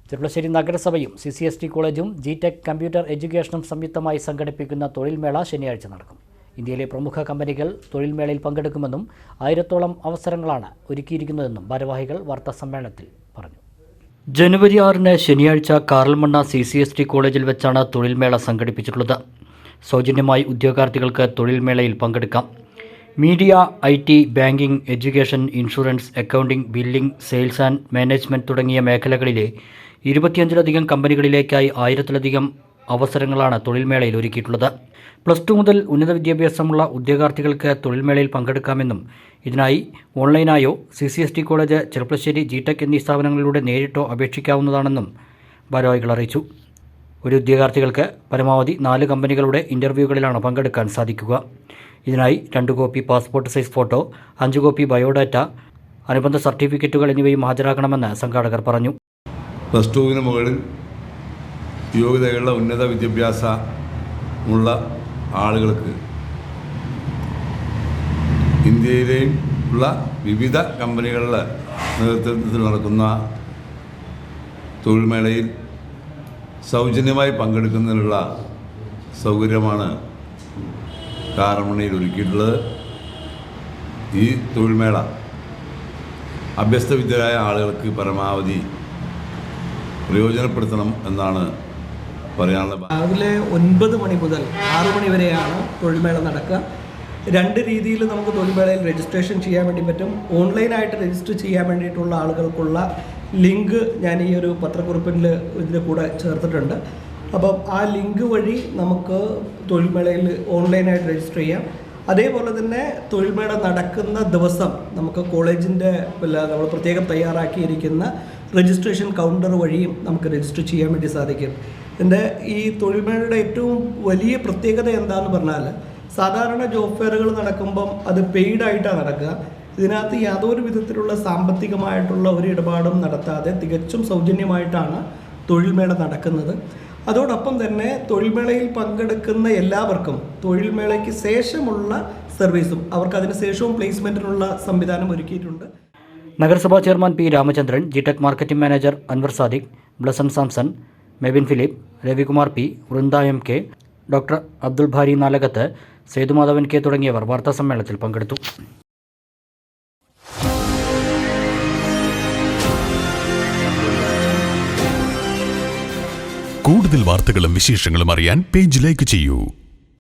ചെർപ്പളശ്ശേരി നഗരസഭയും CCST കോളേജും GTech computer എഡ്യൂക്കേഷനും സംയുക്തമായി സംഘടിപ്പിക്കുന്ന തൊഴിൽമേള ശനിയാഴ്ച നടക്കും. ഇന്ത്യയിലെ പ്രമുഖ കമ്പനികൾ തൊഴിൽമേളയിൽ പങ്കെടുക്കുമെന്നും 1000-ഓളം അവസരങ്ങളാണ് ഒരുക്കിയിരിക്കുന്നതെന്നും ഭാരവാഹികൾ വാർത്താസമ്മേളനത്തിൽ പറഞ്ഞു. ജനുവരി 6 ശനിയാഴ്ച കാറൽമണ്ണ CCST കോളേജിൽ വെച്ചാണ് തൊഴിൽമേള സംഘടിപ്പിച്ചിട്ടുള്ളത്. സൗജന്യമായി ഉദ്യോഗാർത്ഥികൾക്ക് തൊഴിൽമേളയിൽ പങ്കെടുക്കാം. Media, IT, banking, education, insurance, accounting, billing, sales and management തുടങ്ങിയ മേഖലകളിലെ 25ലധികം കമ്പനികളിലേക്കായി 1000-ലധികം അവസരങ്ങളാണ് തൊഴിൽമേളയിൽ ഒരുക്കിയിട്ടുള്ളത്. +2 മുതൽ ഉന്നത വിദ്യാഭ്യാസമുള്ള ഉദ്യോഗാർത്ഥികൾക്ക് തൊഴിൽമേളയിൽ പങ്കെടുക്കാമെന്നും ഇതിനായി ഓൺലൈനായോ CCST കോളേജ്, ചെർപ്പളശ്ശേരി, GTech എന്നീ സ്ഥാപനങ്ങളിലൂടെ നേരിട്ടോ അപേക്ഷിക്കാവുന്നതാണെന്നും ഭാരവാഹികൾ അറിയിച്ചു. ഒരു ഉദ്യോഗാർത്ഥികൾക്ക് പരമാവധി 4 കമ്പനികളുടെ ഇൻ്റർവ്യൂകളിലാണ് പങ്കെടുക്കാൻ സാധിക്കുക. ഇതിനായി 2 copy passport size photo, 5 copy biodata, അനുബന്ധ സർട്ടിഫിക്കറ്റുകൾ എന്നിവയും ഹാജരാക്കണമെന്ന് സംഘാടകർ പറഞ്ഞു. +2 മുകളിൽ യോഗ്യതയുള്ള ഉന്നത വിദ്യാഭ്യാസമുള്ള ആളുകൾക്ക് ഇന്ത്യയിലെയും ഉള്ള വിവിധ കമ്പനികളുടെ നേതൃത്വത്തിൽ നടക്കുന്ന തൊഴിൽമേളയിൽ സൗജന്യമായി പങ്കെടുക്കുന്നതിനുള്ള സൗകര്യമാണ് കാറൽമണ്ണയിൽ ഒരുക്കിയിട്ടുള്ളത്. ഈ തൊഴിൽമേള അഭ്യസ്തവിദ്യരായ ആളുകൾക്ക് പരമാവധി പ്രയോജനപ്പെടുത്തണം എന്നാണ് പറയാനുള്ളത്. രാവിലെ 9 മണി മുതൽ 6 മണി വരെയാണ് തൊഴിൽമേള നടക്കുക. 2 രീതിയിൽ നമുക്ക് തൊഴിൽമേളയിൽ രജിസ്ട്രേഷൻ ചെയ്യാൻ വേണ്ടി പറ്റും. ഓൺലൈനായിട്ട് രജിസ്റ്റർ ചെയ്യാൻ വേണ്ടിയിട്ടുള്ള ആളുകൾക്കുള്ള ലിങ്ക് ഞാൻ ഈ ഒരു പത്രക്കുറിപ്പിൽ ഇതിൻ്റെ കൂടെ ചേർത്തിട്ടുണ്ട്. അപ്പം ആ ലിങ്ക് വഴി നമുക്ക് തൊഴിൽമേളയിൽ ഓൺലൈനായിട്ട് രജിസ്റ്റർ ചെയ്യാം. അതേപോലെ തന്നെ തൊഴിൽമേള നടക്കുന്ന ദിവസം നമുക്ക് കോളേജിൻ്റെ നമ്മൾ പ്രത്യേകം തയ്യാറാക്കിയിരിക്കുന്ന രജിസ്ട്രേഷൻ കൗണ്ടർ വഴിയും നമുക്ക് രജിസ്റ്റർ ചെയ്യാൻ വേണ്ടി സാധിക്കും. ഈ തൊഴിൽമേളയുടെ ഏറ്റവും വലിയ പ്രത്യേകത എന്താണെന്ന് പറഞ്ഞാൽ, സാധാരണ ജോബ് ഫെയറുകൾ നടക്കുമ്പം അത് പെയ്ഡായിട്ടാണ് നടക്കുക. ഇതിനകത്ത് യാതൊരു വിധത്തിലുള്ള സാമ്പത്തികമായിട്ടുള്ള ഒരു ഇടപാടും നടത്താതെ തികച്ചും സൗജന്യമായിട്ടാണ് തൊഴിൽമേള നടക്കുന്നത്. അതോടൊപ്പം തന്നെ തൊഴിൽമേളയിൽ പങ്കെടുക്കുന്ന എല്ലാവർക്കും തൊഴിൽമേളയ്ക്ക് ശേഷമുള്ള സർവീസും അവർക്ക് അതിന് ശേഷവും പ്ലേസ്മെൻറ്റിനുള്ള സംവിധാനം ഒരുക്കിയിട്ടുണ്ട്. നഗരസഭാ chairman P. Ramachandran, GTech marketing manager Anwar Sadiq, Blessen Samson, Mebin Philip, Ravikumar P, Vrinda MK, doctor Abdul Bari Nalakath, Sethumadhavan K തുടങ്ങിയവർ വാർത്താസമ്മേളനത്തിൽ പങ്കെടുത്തു. കൂടുതൽ വാർത്തകളും വിശേഷങ്ങളും അറിയാൻ പേജ് ലൈക്ക് ചെയ്യൂ.